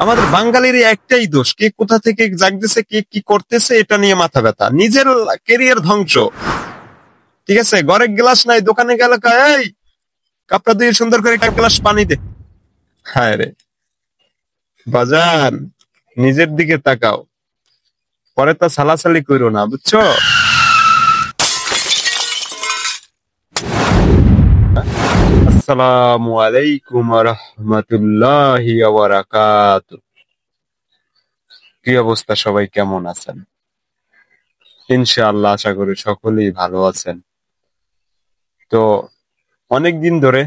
আমাদের বাঙালির একটাই দোষ, কে কোথা থেকে জাগতেছে, কে কি করতেছে এটা নিয়ে মাথা ব্যথা, নিজের কেরিয়ার ধ্বংস। ঠিক আছে, ঘরের গ্লাস নাই, দোকানে গেলে কয়, এই কাপড় দিয়ে সুন্দর করে এক গ্লাস পানি দে। হায় রে বাজান, নিজের দিকে তাকাও, পরে তা সালাসালি করো না, বুঝছো? আসসালামু আলাইকুম ওয়া রাহমাতুল্লাহি ওয়া বারাকাতুহু। কি অবস্থা, সবাই কেমন আছেন? ইনশাআল্লাহ আশা করি সকলেই ভালো আছেন। তো অনেকদিন ধরে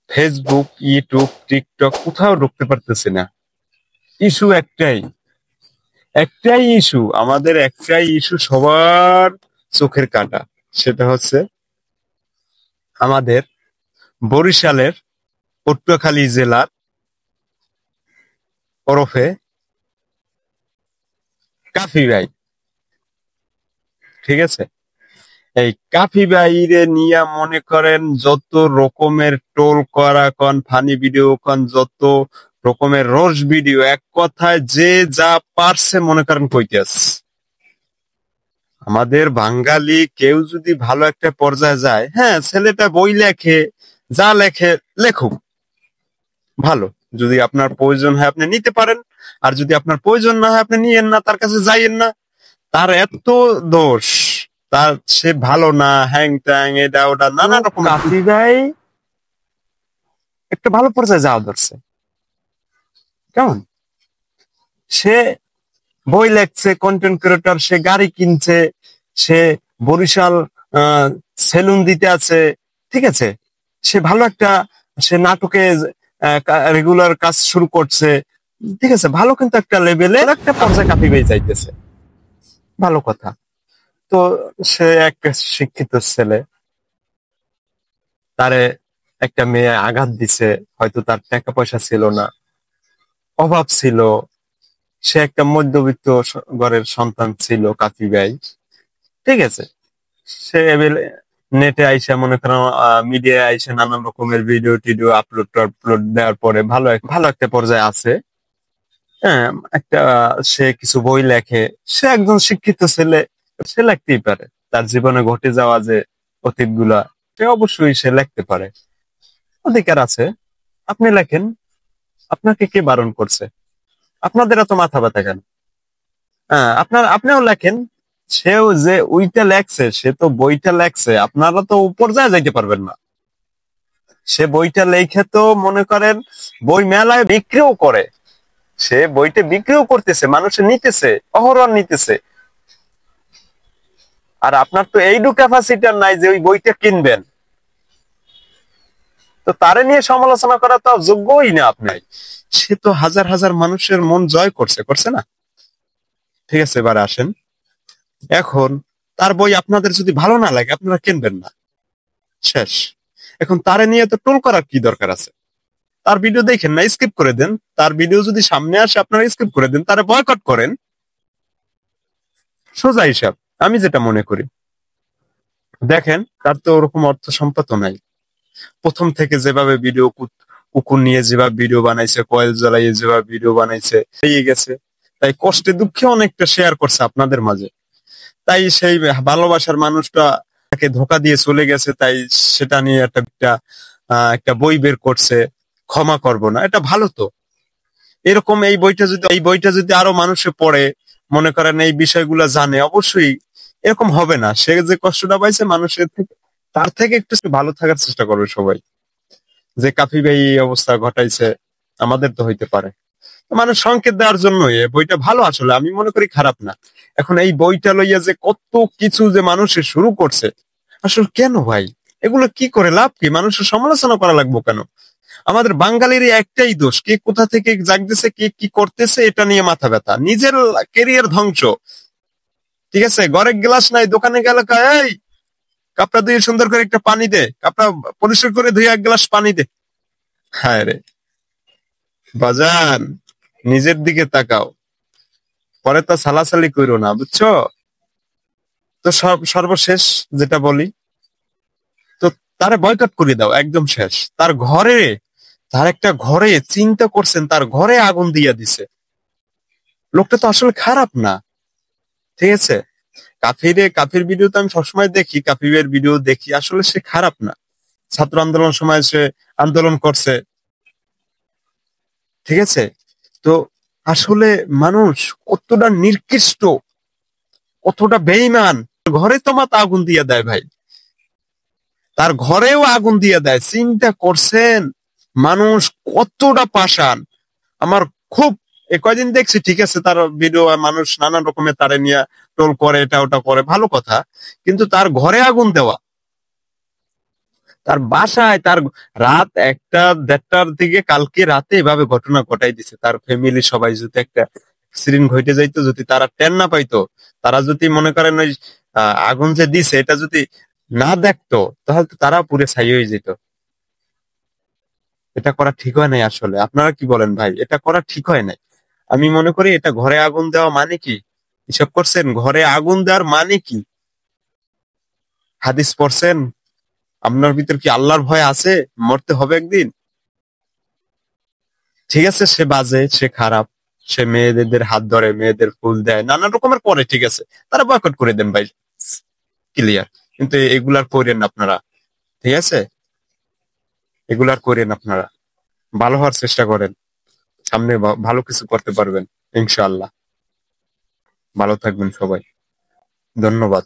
ফেসবুক, ইউটিউব, টিকটক কোথাও ঢুকতে পারতেছি না। ইস্যু একটাই, একটাই ইস্যু, আমাদের একটাই ইস্যু, সবার চোখের কাঁটা। সেটা হচ্ছে আমাদের বরিশালের পটুয়াখালী জেলার ওরফে কাফি ভাই। ঠিক আছে, এই কাফি ভাইরে নিয়ে মনে করেন যত রকমের টোল করা কন, ফানি ভিডিও কন, যত রকমের রোজ ভিডিও, এক কথায় যে যা পারছে মনে করেন কইতেছে। আমাদের বাঙালি কেউ যদি ভালো একটা পর্যায়ে যায়, হ্যাঁ ছেলেটা বই লেখে, যা লেখে লেখুক, ভালো। যদি আপনার প্রয়োজন হয় আপনি নিতে পারেন, আর যদি আপনার প্রয়োজন না হয় আপনি নিয়েন না, তার কাছে যাইয়েন না। তার এত দোষ, তার সে ভালো না, হ্যাং ট্যাং এটা ওটা নানা রকম। কাফি ভাই একটা ভালো পর্যায়ে যাওয়া ধরছে, কেমন? সে বই লেখছে, কন্টেন্ট ক্রিয়েটর, সে গাড়ি কিনছে, সে বরিশাল সেলুন দিতে আছে। ঠিক আছে, সে ভালো একটা, সে নাটকে রেগুলার কাজ শুরু করছে। ঠিক আছে, ভালো, কিন্তু একটা লেভেলে একটা পর্যায়ে কাফি ভাই যাইতেছে, ভালো কথা। তো সে একটা শিক্ষিত ছেলে, তারে একটা মেয়ে আঘাত দিছে, হয়তো তার টাকা পয়সা ছিল না, অভাব ছিল, সে একটা মধ্যবিত্ত ঘরের সন্তান ছিল কাফি ভাই। ঠিক আছে, সে নেটে আইসা মনে করেন মিডিয়ায় আইসা নানান রকমের ভিডিও টিডিও আপলোড টাপলোড দেওয়ার পরে ভালো একটা পর্যায়ে আছে। হ্যাঁ, একটা সে কিছু বই লেখে, সে একজন শিক্ষিত ছেলে, সে লিখতেই পারে। তার জীবনে ঘটে যাওয়া যে অতীত গুলা, সে অবশ্যই সে লিখতে পারে, অধিকার আছে। আপনি লেখেন, আপনাকে কে বারণ করছে? আপনাদের এত মাথা ব্যথা কেন? হ্যাঁ, আপনিও লেখেন, সেও যে ওইটা লেখছে, সে তো বইটা লেখছে, আপনারা তো উপর যায় যাইতে পারবেন না। সে বইটা লেখে তো মনে করেন বই মেলায় বিক্রিও করে, সে বইটা বিক্রিও করতেছে, মানুষে নিতেছে, অহরহ নিতেছে। আর আপনার তো এইটু ক্যাপাসিটি নাই যে ওই বইটা কিনবেন, তো তারে নিয়ে সমালোচনা করা তো যোগ্যই না আপনি। সে তো হাজার হাজার মানুষের মন জয় করছে, করছে না? ঠিক আছে, এবারে আসেন, এখন তার বই আপনাদের যদি ভালো না লাগে আপনারা কিনবেন না, শেষ। এখন তারে নিয়ে তো ট্রোল করার কি দরকার আছে? তার ভিডিও দেখেন না, স্কিপ করে দেন। তার ভিডিও যদি সামনে আসে আপনারা স্কিপ করে দেন, তারা বয়কট করেন, সোজা হিসাব। আমি যেটা মনে করি, দেখেন তার তো ওরকম অর্থ সম্পদও নাই। প্রথম থেকে যেভাবে ভিডিও, কুকুর নিয়ে যেভাবে ভিডিও বানাইছে, কয়েল জ্বালাইয়ে যেভাবে ভিডিও বানাইছে, পেয়ে গেছে, তাই কষ্টে দুঃখে অনেকটা শেয়ার করছে আপনাদের মাঝে। তাই সেই ভালোবাসার মানুষটা তাকে ধোকা দিয়ে চলে গেছে, তাই সেটা নিয়ে একটা বই বের করছে, ক্ষমা করব না। এটা ভালো তো। এরকম এই বইটা যদি আরো মানুষে পড়ে, মনে করেন এই বিষয়গুলো জানে, অবশ্যই এরকম হবে না। সে যে কষ্টটা পাইছে মানুষের থেকে, তার থেকে একটু ভালো থাকার চেষ্টা করবে সবাই। যে কাফি ভাই এই অবস্থা ঘটাইছে, আমাদের তো হইতে পারে। মানুষ সংকেত দেওয়ার জন্য এই বইটা ভালো, আসলে আমি মনে করি খারাপ না। এখন এই বইটা লইয়া যে কত কিছু যে মানুষের শুরু করছে, আসলে কেন ভাই? এগুলো কি করে লাভ কি? মানুষের সমালোচনা করা লাগবো কেন? আমাদের বাঙালির একটাই দোষ, কে কোথা থেকে জাগতেছে, কে কি করতেছে এটা নিয়ে মাথা ব্যথা, নিজের কেরিয়ার ধ্বংস। ঠিক আছে, ঘরের গ্লাস নাই, দোকানে গেলে কয়, এই কাপড়া ধুয়ে সুন্দর করে একটা পানি দে, কাপড়া পরিষ্কার করে ধুয়ে এক গ্লাস পানি দে। হায় রে বাজান, নিজের দিকে তাকাও, পরে তা সালাসালি করো না, বুঝছো? তো সর্বশেষ যেটা বলি, তো তারে বয়কট করে দাও, একদম শেষ। তার ঘরে তার একটা ঘরে চিন্তা করছেন, তার ঘরে আগুন দিয়ে দিছে। লোকটা তো আসলে খারাপ না, ঠিক আছে। কাফির ভিডিও তো আমি সবসময় দেখি, কাফিরের ভিডিও দেখি, আসলে সে খারাপ না। ছাত্র আন্দোলন সময় সে আন্দোলন করছে, ঠিক আছে। তো আসলে মানুষ কতটা নিকৃষ্ট, কতটা বেঈমান, ঘরে তো মাথা আগুন দিয়ে দেয় ভাই, তার ঘরেও আগুন দিয়ে দেয়। চিন্তা করছেন মানুষ কতটা পাষাণ। আমার খুব এ কয়দিন দেখছি, ঠিক আছে, তার ভিডিও মানুষ নানান রকমের তারে নিয়ে টোল করে, এটা ওটা করে, ভালো কথা। কিন্তু তার ঘরে আগুন দেওয়া, তার বাসায়, তার রাত 1টা 1:30টার দিকে কালকে রাতে এভাবে ঘটনা ঘটাই দিছে। তার ফ্যামিলি সবাই যদি একটা অ্যাক্সিডেন্ট ঘটে যাইতো, যদি তারা টের না পাইতো, তারা যদি মনে করেন ওই আগুন যে দিছে এটা যদি না দেখতো, তাহলে তো তারা পুরে ছাই হয়ে যেত। এটা করা ঠিক হয় নাই আসলে। আপনারা কি বলেন ভাই? এটা করা ঠিক হয় নাই। আমি মনে করি এটা ঘরে আগুন দেওয়া মানে কি, হিসাব করছেন ঘরে আগুন দেওয়ার মানে কি? হাদিস পড়ছেন? আপনার ভিতর কি আল্লাহর ভয় আছে? মরতে হবে একদিন। ঠিক আছে, সে বাজে, সে খারাপ, সে মেয়েদের হাত ধরে, মেয়েদের ফুল দেয়, নানান রকমের করে, ঠিক আছে, তারা বয়কট করে দেন ভাই, ক্লিয়ার। কিন্তু এগুলার করেন না আপনারা, ঠিক আছে, এগুলার করেন আপনারা। ভালো হওয়ার চেষ্টা করেন, সামনে ভালো কিছু করতে পারবেন ইনশাআল্লাহ। ভালো থাকবেন সবাই, ধন্যবাদ।